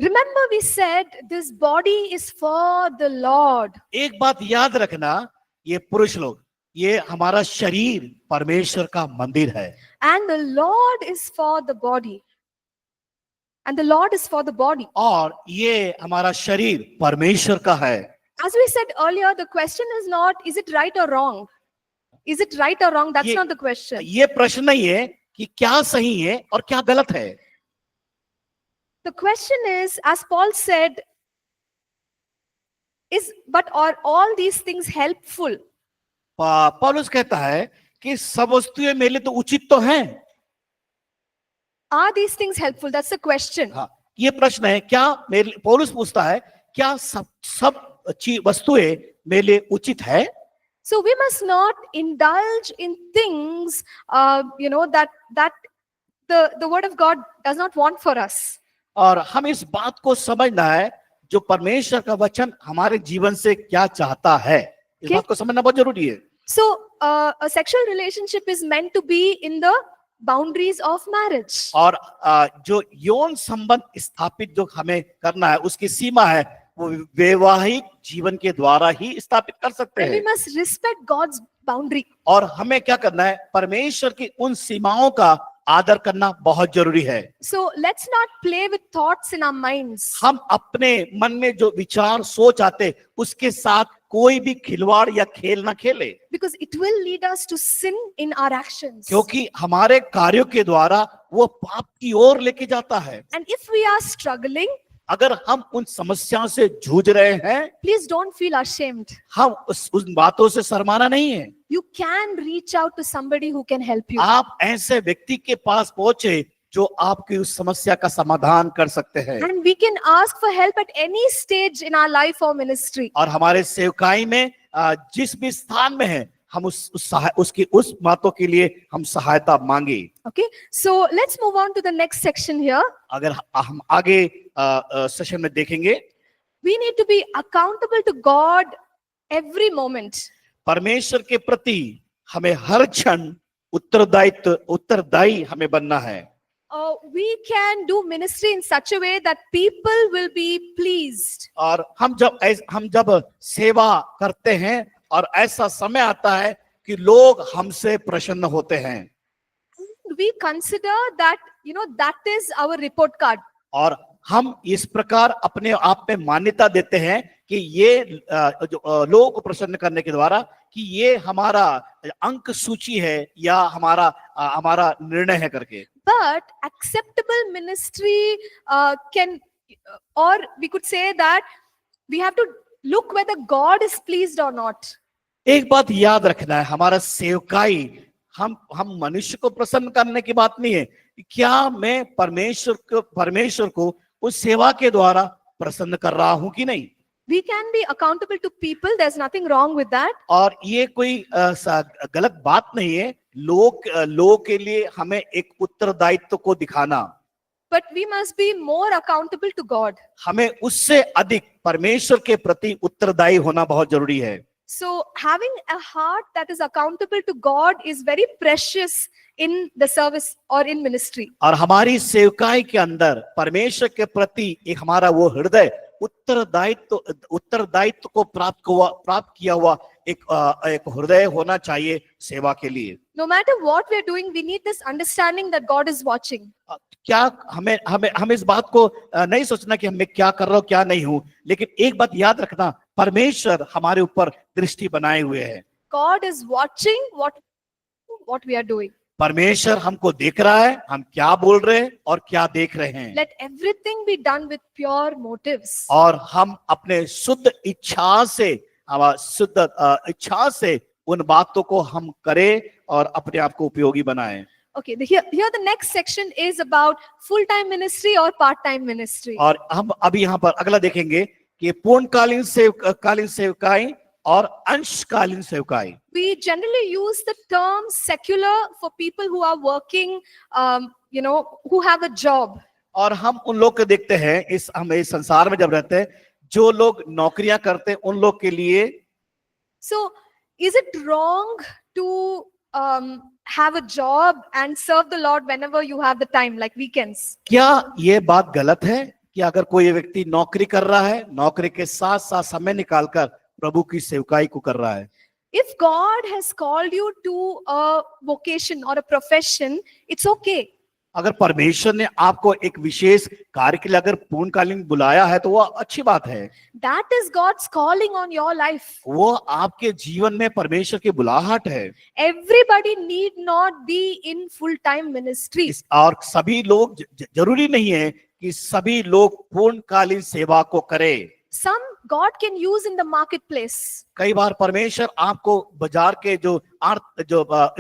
Remember we said this body is for the Lord. एक बात याद रखना, ये पुरुष लोग, ये हमारा शरीर परमेश्वर का मंदिर है। And the Lord is for the body. And the Lord is for the body. और ये हमारा शरीर परमेश्वर का है। As we said earlier, the question is not, is it right or wrong? Is it right or wrong? That's not the question. ये प्रश्न नहीं है कि क्या सही है और क्या गलत है। The question is, as Paul said, but are all these things helpful? पौलुस कहता है कि सब वस्तुएं मेरे लिए तो उचित तो हैं। Are these things helpful? That's the question. हाँ, ये प्रश्न है, क्या पौलुस पूछता है, क्या सब वस्तुएं मेरे लिए उचित है? So we must not indulge in things, that the word of God does not want for us. और हम इस बात को समझना है जो परमेश्वर का वचन हमारे जीवन से क्या चाहता है, इस बात को समझना बहुत जरूरी है। So a sexual relationship is meant to be in the boundaries of marriage. और जो यौन संबंध स्थापित जो हमें करना है उसकी सीमा है वो वैवाहिक जीवन के द्वारा ही स्थापित कर सकते And we हैं। must respect God's boundary. और हमें क्या करना है, परमेश्वर की उन सीमाओं का आदर करना बहुत जरूरी है। So let's not play with thoughts in our minds. हम अपने मन में जो विचार सोच आते उसके साथ कोई भी खिलवाड़ या खेल ना खेले, Because it will lead us to sin in our actions. क्योंकि हमारे कार्यों के द्वारा वो पाप की ओर लेके जाता है। And if we are struggling, अगर हम उन समस्याओं से जूझ रहे हैं, please don't feel ashamed. हम उन बातों से शर्माना नहीं है। You can reach out to somebody who can help you. आप ऐसे व्यक्ति के पास पहुंचे जो आपकी उस समस्या का समाधान कर सकते हैं। And we can ask for help at any stage in our life or ministry. और हमारे सेवकाई में जिस भी स्थान में है हम उसकी उस बातों के लिए हम सहायता मांगे। Okay, so let's move on to the next section here. अगर हम आगे सेशन में देखेंगे, We need to be accountable to God every moment. परमेश्वर के प्रति हमें हर क्षण उत्तरदायी हमें बनना है। We can do ministry in such a way that people will be pleased. और हम जब सेवा करते हैं और ऐसा समय आता है कि लोग हमसे प्रसन्न होते हैं, We consider that, that is our report card. और हम इस प्रकार अपने आप में मान्यता देते हैं कि ये लोगों को प्रसन्न करने के द्वारा कि ये हमारा अंक सूची है या हमारा निर्णय है करके। But acceptable ministry or we could say that we have to look whether God is pleased or not. एक बात याद रखना है, हमारा सेवकाई हम मनुष्य को प्रसन्न करने की बात नहीं है, क्या मैं परमेश्वर को उस सेवा के द्वारा प्रसन्न कर रहा हूं कि नहीं। We can be accountable to people. There's nothing wrong with that. और ये कोई गलत बात नहीं है, लोगों के लिए हमें एक उत्तरदायित्व को दिखाना। But we must be more accountable to God. हमें उससे अधिक परमेश्वर के प्रति उत्तरदायी होना बहुत जरूरी है। So having a heart that is accountable to God is very precious in the service or in ministry. और हमारी सेवकाई के अंदर परमेश्वर के प्रति एक हमारा वो हृदय उत्तरदायित्व को प्राप्त किया हुआ एक हृदय होना चाहिए सेवा के लिए। No matter what we are doing, we need this understanding that God is watching. क्या हमें इस बात को नहीं सोचना कि मैं क्या कर रहा हूँ क्या नहीं हूँ, लेकिन एक बात याद रखना, परमेश्वर हमारे ऊपर दृष्टि बनाए हुए है। God is watching what we are doing. परमेश्वर हमको देख रहा है, हम क्या बोल रहे हैं और क्या देख रहे हैं। Let everything be done with pure motives. और हम अपने शुद्ध इच्छा से उन बातों को हम करें और अपने आप को उपयोगी बनाएं। Okay, here the next section is about full-time ministry or part-time ministry. और हम अभी यहाँ पर अगला देखेंगे कि पूर्णकालीन सेवकाई और अंशकालीन सेवकाई। We generally use the term secular for people who are working, who have a job. और हम उन लोग को देखते हैं इस संसार में जब रहते हैं, जो लोग नौकरियां करते हैं उन लोग के लिए। So is it wrong to have a job and serve the Lord whenever you have the time, like weekends? क्या ये बात गलत है कि अगर कोई व्यक्ति नौकरी कर रहा है, नौकरी के साथ साथ समय निकालकर प्रभु की सेवकाई को कर रहा है? If God has called you to a vocation or a profession, it's okay. अगर परमेश्वर ने आपको एक विशेष कार्य के लिए अगर पूर्णकालीन बुलाया है तो वो अच्छी बात है। That is God's calling on your life. वो आपके जीवन में परमेश्वर की बुलाहट है। Everybody need not be in full-time ministry. और सभी लोग जरूरी नहीं है कि सभी लोग पूर्णकालीन सेवा को करें। Some God can use in the marketplace. कई बार परमेश्वर आपको बाजार के जो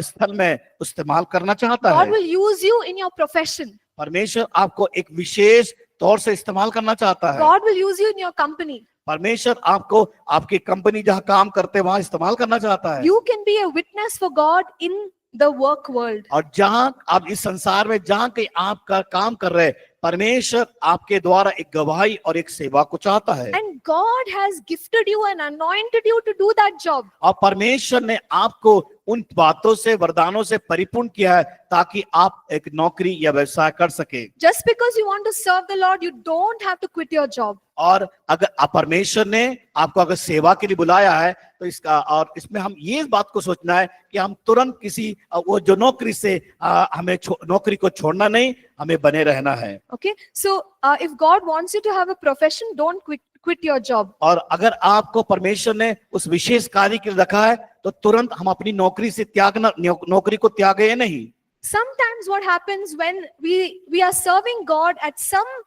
स्थल में इस्तेमाल करना चाहता God है। will use you in your profession. परमेश्वर आपको एक विशेष तौर से इस्तेमाल करना चाहता है। God will use you in your company. परमेश्वर आपको आपकी कंपनी जहाँ काम करते हैं वहां इस्तेमाल करना चाहता है। You can be a witness for God in the work world. और जहाँ आप इस संसार में जहाँ कहीं आप काम कर रहे हैं, परमेश्वर आपके द्वारा एक गवाही और एक सेवा को चाहता है, And God has gifted you and anointed you to do that job. और परमेश्वर ने आपको उन बातों से, वरदानों से परिपूर्ण किया है ताकि आप एक नौकरी या व्यवसाय कर सके। Just because you want to serve the Lord, you don't have to quit your job. और अगर परमेश्वर ने आपको अगर सेवा के लिए बुलाया है तो और इसमें हम ये बात को सोचना है कि हम तुरंत किसी वो जो नौकरी से हमें नौकरी को छोड़ना नहीं, हमें बने रहना है। Okay, so if God wants you to have a profession, don't quit your job. और अगर आपको परमेश्वर ने उस विशेष कार्य के लिए रखा है तो तुरंत हम अपनी नौकरी से नौकरी को त्यागे नहीं। Sometimes what happens when we are serving God at some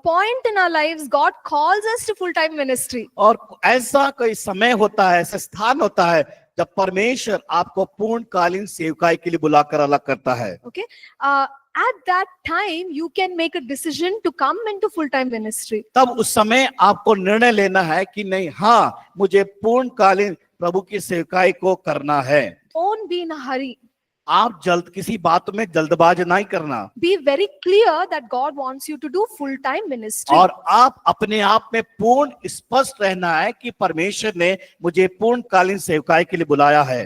point in our lives, God calls us to full-time ministry. और ऐसा कोई समय होता है, ऐसा स्थान होता है जब परमेश्वर आपको पूर्णकालीन सेवकाई के लिए बुलाकर अलग करता है। Okay, at that time you can make a decision to come into full-time ministry. तब उस समय आपको निर्णय लेना है कि नहीं, हाँ मुझे पूर्णकालीन प्रभु की सेवकाई को करना है। Don't be in a hurry. आप किसी बात में जल्दबाज नहीं करना। Be very clear that God wants you to do full-time ministry. और आप अपने आप में पूर्ण स्पष्ट रहना है कि परमेश्वर ने मुझे पूर्णकालीन सेवकाई के लिए बुलाया है।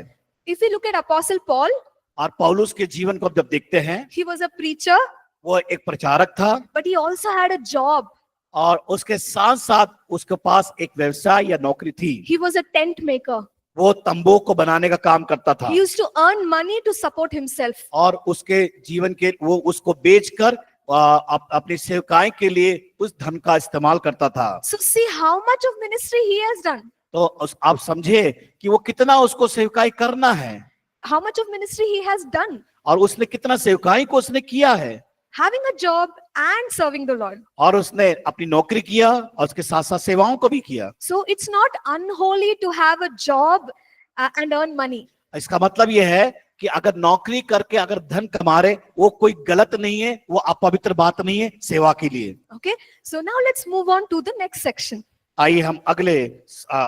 If we look at Apostle Paul, और पौलुस के जीवन को जब देखते हैं, he was a preacher, वो एक प्रचारक था, but he also had a job. और उसके साथ साथ उसके पास एक व्यवसाय या नौकरी थी। He was a tent maker. वो तंबू को बनाने का काम करता था। He used to earn money to support himself. और उसके जीवन के वो उसको बेचकर अपनी सेवकाई के लिए उस धन का इस्तेमाल करता था। So see how much of ministry he has done. तो आप समझे कि वो कितना उसको सेवकाई करना है। How much of ministry he has done. और उसने कितना सेवकाई को उसने किया है। Having a job and serving the Lord. और उसने अपनी नौकरी किया और उसके साथ साथ सेवाओं को भी किया। So it's not unholy to have a job and earn money. इसका मतलब यह है कि अगर नौकरी करके अगर धन कमा रहे, वो कोई गलत नहीं है, वो अपवित्र बात नहीं है सेवा के लिए। Okay, so now let's move on to the next section. आइए हम अगले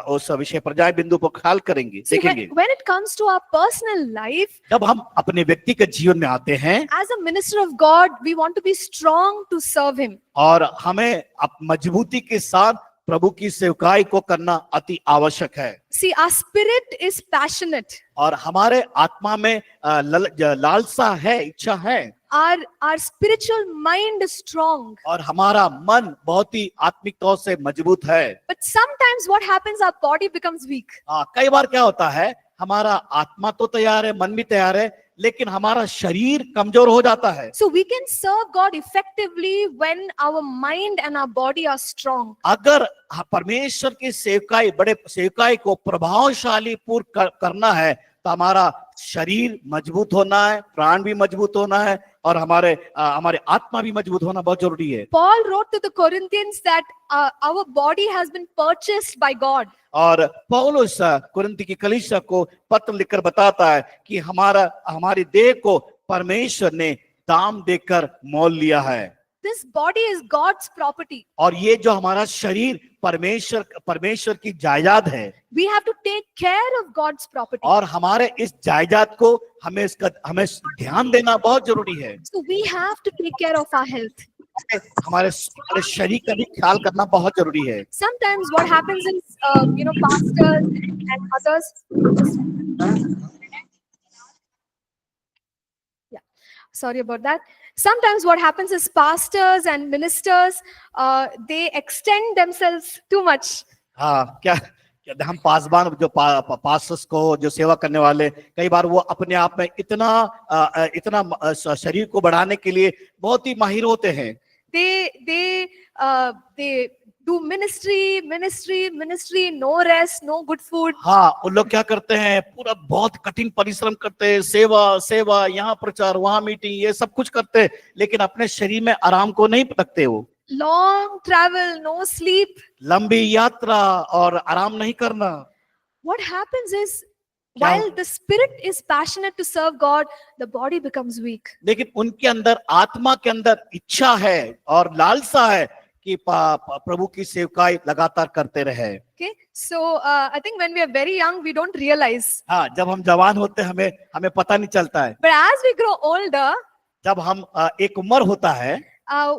उस विषय पर जाए, बिंदु पर ख्याल करेंगे, See, देखेंगे। when it comes to our personal life, जब हम अपने व्यक्तिगत जीवन में आते हैं, as a minister of God, we want to be strong to serve Him. और हमें मजबूती के साथ प्रभु की सेवकाई को करना अति आवश्यक है। See, our spirit is passionate. और हमारे आत्मा में लालसा है, इच्छा है। Our spiritual mind is strong. और हमारा मन बहुत ही आत्मिक तौर से मजबूत है। But sometimes what happens, our body becomes weak. कई बार क्या होता है, हमारा आत्मा तो तैयार है, मन भी तैयार है, लेकिन हमारा शरीर कमजोर हो जाता है। So we can serve God effectively when our mind and our body are strong. अगर परमेश्वर की सेवकाई को प्रभावशाली पूर्ण करना है तो हमारा शरीर मजबूत होना है, प्राण भी मजबूत होना है, और हमारे आत्मा भी मजबूत होना बहुत जरूरी है। Paul wrote to the Corinthians that our body has been purchased by God. और पौलुस कुरिन्थ की कलीसिया को पत्र लिखकर बताता है कि हमारी देह को परमेश्वर ने दाम देकर मोल लिया है। This body is God's property. और ये जो हमारा शरीर परमेश्वर की जायदाद है। We have to take care of God's property. और हमारे इस जायदाद को हमें ध्यान देना बहुत जरूरी है। So we have to take care of our health. हमारे शरीर का भी ख्याल करना बहुत जरूरी है। Sometimes what happens is, pastors and others. Yeah, sorry about that. Sometimes what happens is pastors and ministers, they extend themselves too much. हाँ, क्या हम पासवान जो पास्टर्स को जो सेवा करने वाले, कई बार वो अपने आप में इतना शरीर को बढ़ाने के लिए बहुत ही माहिर होते हैं। They do ministry, no rest, no good food. हाँ, उन लोग क्या करते हैं, पूरा बहुत कठिन परिश्रम करते हैं, सेवा, यहाँ प्रचार, वहाँ मीटिंग, ये सब कुछ करते हैं, लेकिन अपने शरीर में आराम को नहीं रखते। वो Long travel, no sleep. लंबी यात्रा और आराम नहीं करना। What happens is, while the spirit is passionate to serve God, the body becomes weak. लेकिन उनके अंदर, आत्मा के अंदर इच्छा है और लालसा है कि प्रभु की सेवकाई लगातार करते रहे। Okay, so I think when we are very young, we don't realize. हाँ, जब हम जवान होते हैं हमें पता नहीं चलता है। But as we grow older, जब हम एक उम्र होता है,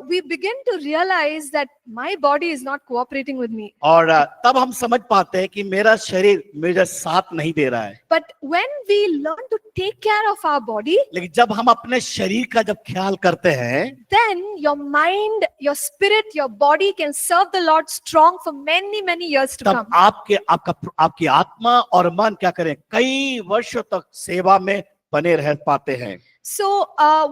we begin to realize that my body is not cooperating with me. और तब हम समझ पाते हैं कि मेरा शरीर मेरा साथ नहीं दे रहा है। But when we learn to take care of our body, लेकिन जब हम अपने शरीर का जब ख्याल करते हैं, then your mind, your spirit, your body can serve the Lord strong for many, many years to तब come. आपकी आत्मा और मन क्या करें, कई वर्षों तक सेवा में बने रह पाते हैं। So,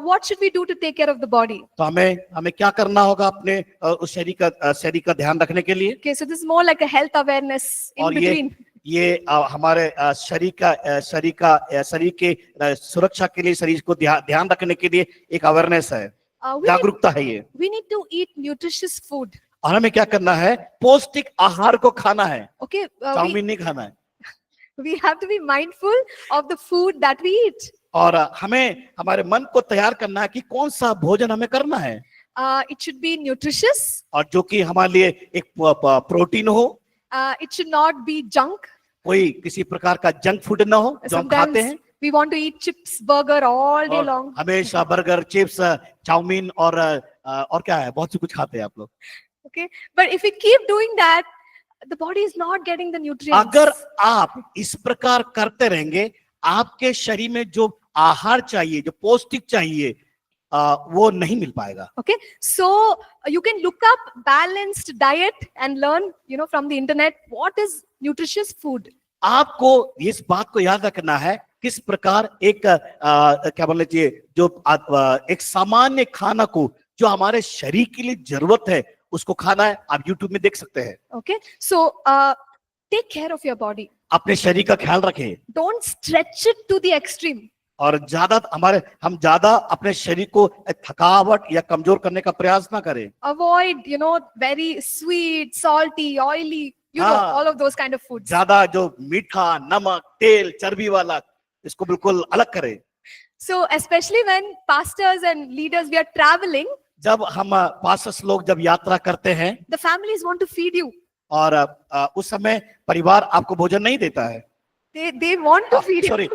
what should we do to take care of the body? तो हमें क्या करना होगा अपने उस शरीर का ध्यान रखने के लिए? Okay, so this is more like a health awareness in और between. ये हमारे शरीर के सुरक्षा के लिए, शरीर को ध्यान रखने के लिए एक अवेयरनेस है, जागरूकता है ये। We need to eat nutritious food. और हमें क्या करना है, पौष्टिक आहार को खाना है, Okay, चाउमीन नहीं खाना है। we have to be mindful of the food that we eat. और हमें हमारे मन को तैयार करना है कि कौन सा भोजन हमें करना है, It should be nutritious. और जो कि हमारे लिए एक प्रोटीन हो, It should not be junk. कोई किसी प्रकार का जंक फूड ना हो जो हम खाते Sometimes हैं। we want to eat chips, burger all day और long. हमेशा बर्गर, चिप्स, चाउमीन और क्या है, बहुत सी कुछ खाते हैं आप लोग। Okay, but if we keep doing that, the body is not getting the nutrients. अगर आप इस प्रकार करते रहेंगे, आपके शरीर में जो आहार चाहिए, जो पौष्टिक चाहिए, वो नहीं मिल पाएगा। Okay, so you can look up balanced diet and learn, from the internet what is nutritious food. आपको इस बात को याद रखना है किस प्रकार एक क्या बोल लीजिए, जो एक सामान्य खाना को जो हमारे शरीर के लिए जरूरत है उसको खाना है। आप YouTube में देख सकते हैं। Okay, so take care of your body. अपने शरीर का ख्याल रखें Don't stretch it to the extreme. और हम ज्यादा अपने शरीर को थकावट या कमजोर करने का प्रयास ना करें। Avoid, very sweet, salty, oily, all of those kind of foods. ज्यादा जो मीठा, नमक, तेल, चर्बी वाला, इसको बिल्कुल अलग करें। So especially when pastors and leaders, we are traveling, जब हम पास्टर्स लोग जब यात्रा करते हैं, the families want to feed you. और उस समय परिवार आपको भोजन नहीं देता है। They want to feed you. Sorry,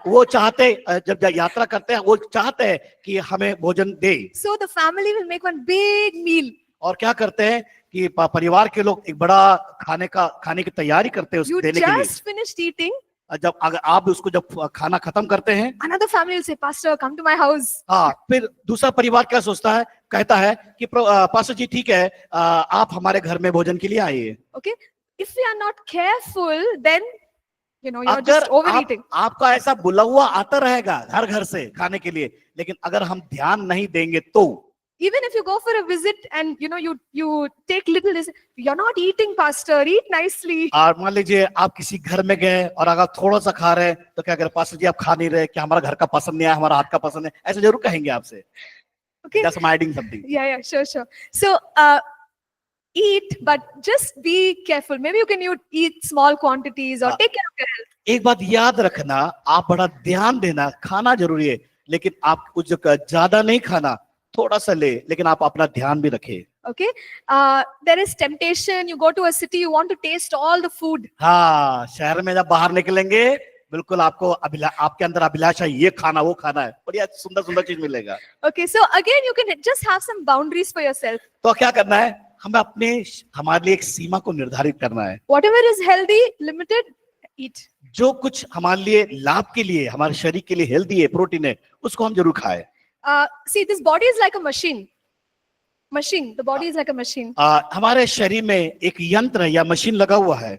वो चाहते, जब यात्रा करते हैं वो चाहते हैं कि हमें भोजन दे। So the family will make one big meal. और क्या करते हैं कि परिवार के लोग एक बड़ा खाने की तैयारी करते हैं उसको You देने के लिए। just finished eating, अगर आप उसको जब खाना खत्म करते हैं, another family will say, Pastor, come to my house. फिर दूसरा परिवार क्या सोचता है, कहता है कि पास्टर जी ठीक है, आप हमारे घर में भोजन के लिए आइए। Okay, if we are not careful, then you're just overeating. आपका ऐसा बुला हुआ आता रहेगा घर से खाने के लिए, लेकिन अगर हम ध्यान नहीं देंगे तो Even if you go for a visit and you take little, you're not eating, Pastor, eat nicely. और मान लीजिए आप किसी घर में गए और अगर थोड़ा सा खा रहे हैं तो क्या करें, पास्टर जी आप खा नहीं रहे, क्या हमारा घर का पसंद नहीं है, हमारा हाथ का पसंद है, ऐसे जरूर कहेंगे आपसे। Okay. Just I'm adding something. Yeah, sure. So eat, but just be careful. Maybe you can eat small quantities or take care of your health. एक बात याद रखना, आप बड़ा ध्यान देना, खाना जरूरी है, लेकिन आप कुछ ज्यादा नहीं खाना, थोड़ा सा ले, लेकिन आप अपना ध्यान भी रखें। Okay, there is temptation. You go to a city, you want to taste all the food. हाँ, शहर में जब बाहर निकलेंगे, बिल्कुल आपको आपके अंदर अभिलाषा, ये खाना वो खाना है, बढ़िया सुंदर चीज मिलेगा। Okay, so again you can just have some boundaries for yourself. तो क्या करना है, हमें हमारे लिए एक सीमा को निर्धारित करना है। Whatever is healthy, limited, eat. जो कुछ हमारे लिए लाभ के लिए, हमारे शरीर के लिए हेल्दी है, प्रोटीन है, उसको हम जरूर खाएं। See, this body is like a machine. The body is like a machine. हमारे शरीर में एक यंत्र या मशीन लगा हुआ है।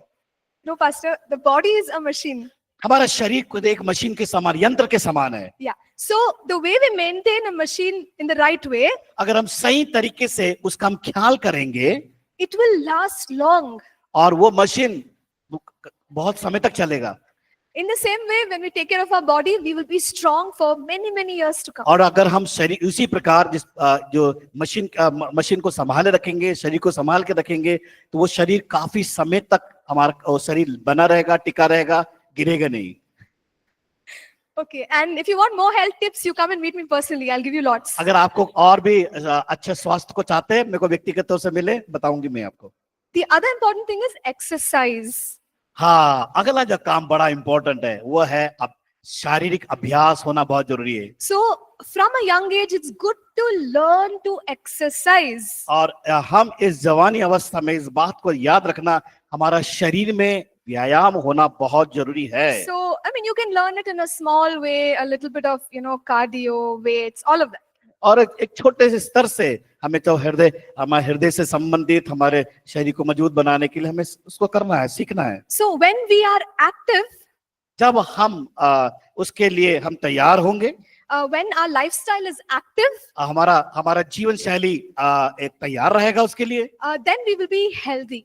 No, Pastor, the body is a machine. हमारा शरीर खुद एक मशीन के समान, यंत्र के समान है। Yeah. So the way we maintain a machine in the right way, अगर हम सही तरीके से उसका हम ख्याल करेंगे, it will last long. और वो मशीन बहुत समय तक चलेगा। In the same way, when we take care of our body, we will be strong for many, many years to come. और अगर हम शरीर उसी प्रकार जो मशीन को संभाले रखेंगे, शरीर को संभाल के रखेंगे, तो वो शरीर काफी समय तक हमारा शरीर बना रहेगा, टिका रहेगा, गिरेगा नहीं। Okay, and if you want more health tips, you come and meet me personally. I'll give you lots. अगर आपको और भी अच्छे स्वास्थ्य को चाहते हैं, मेरे को व्यक्तिगत तौर से मिले, बताऊंगी मैं आपको। The other important thing is exercise. हाँ, अगला जो काम बड़ा इंपॉर्टेंट है वो है अब शारीरिक अभ्यास होना बहुत जरूरी है। So from a young age, it's good to learn to exercise. और हम इस जवानी अवस्था में इस बात को याद रखना, हमारा शरीर में व्यायाम होना बहुत जरूरी है। So, I mean, you can learn it in a small way, a little bit of, cardio, weights, all of that. और एक छोटे से स्तर से हमें तो हमारे हृदय से संबंधित हमारे शरीर को मजबूत बनाने के लिए हमें उसको करना है, सीखना है। So when we are active, जब हम उसके लिए हम तैयार होंगे, when our lifestyle is active, हमारा जीवन शैली एक तैयार रहेगा उसके लिए, then we will be healthy.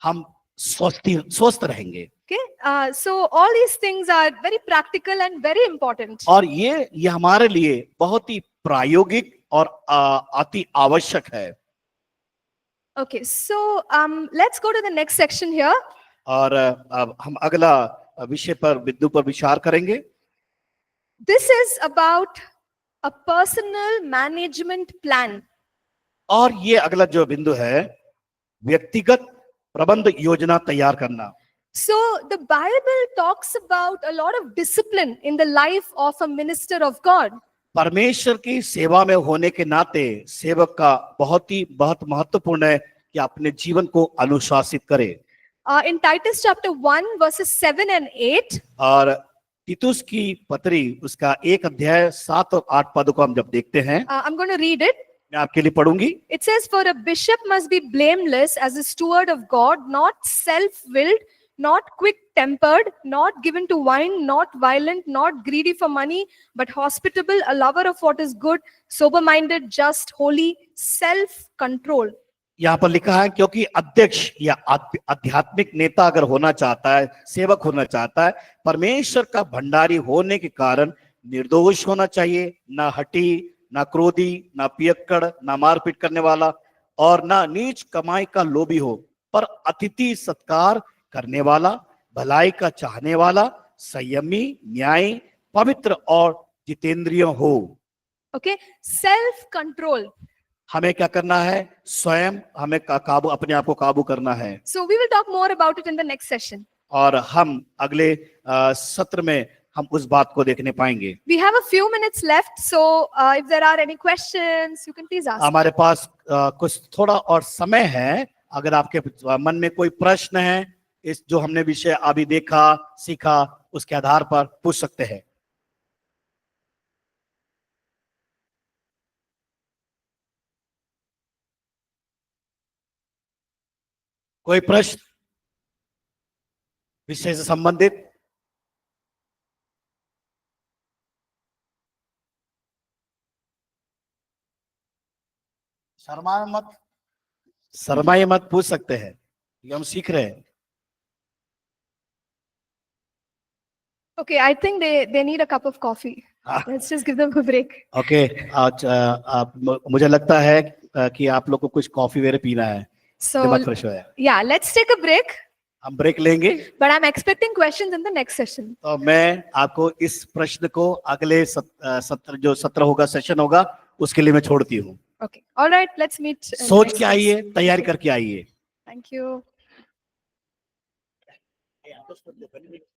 हम स्वस्थ रहेंगे। Okay, so all these things are very practical and very important. और ये हमारे लिए बहुत ही प्रायोगिक और अति आवश्यक है। Okay, so let's go to the next section here. और अब हम अगला विषय पर बिंदु पर विचार करेंगे। This is about a personal management plan. और ये अगला जो बिंदु है, व्यक्तिगत प्रबंध योजना तैयार करना। So the Bible talks about a lot of discipline in the life of a minister of God. परमेश्वर की सेवा में होने के नाते सेवक का बहुत महत्वपूर्ण है कि अपने जीवन को अनुशासित करे। In Titus chapter 1 verses 7 and 8, और तीतुस की पत्री उसका 1 अध्याय 7 और 8 पदों को हम जब देखते हैं, I'm going to read it. मैं आपके लिए पढ़ूंगी। It says, "For a bishop must be blameless as a steward of God, not self-willed, not quick-tempered, not given to wine, not violent, not greedy for money, but hospitable, a lover of what is good, sober-minded, just, holy, self-control." यहाँ पर लिखा है, क्योंकि अध्यक्ष या आध्यात्मिक नेता अगर होना चाहता है, सेवक होना चाहता है, परमेश्वर का भंडारी होने के कारण निर्दोष होना चाहिए, ना हठी, ना क्रोधी, ना पियक्कड़, ना मारपीट करने वाला, और ना नीच कमाई का लोभी हो, पर अतिथि सत्कार करने वाला, भलाई का चाहने वाला, संयमी, न्यायी, पवित्र और जितेंद्रिय हो। Okay, self-control. हमें क्या करना है? स्वयं हमें अपने आप को काबू करना है। So we will talk more about it in the next session. और हम अगले सत्र में हम उस बात को देखने पाएंगे। We have a few minutes left, so if there are any questions, you can please ask. हमारे पास कुछ थोड़ा और समय है, अगर आपके मन में कोई प्रश्न है इस जो हमने विषय अभी देखा सीखा उसके आधार पर पूछ सकते हैं। कोई प्रश्न विषय से संबंधित? शर्माइए मत, पूछ सकते हैं, ये हम सीख रहे हैं। Okay, I think they need a cup of coffee. Let's just give them a break. Okay, आज मुझे लगता है कि आप लोग को कुछ कॉफी वगैरह पीना है, So दिमाग फ्रेश हो है। yeah, let's take a break. हम ब्रेक लेंगे, But I'm expecting questions in the next session. तो मैं आपको इस प्रश्न को अगले सत्र होगा, सेशन होगा, उसके लिए मैं छोड़ती हूँ। Okay, all right, let's meet. in the सोच next के class. आइए, तैयारी करके आइए। Thank you.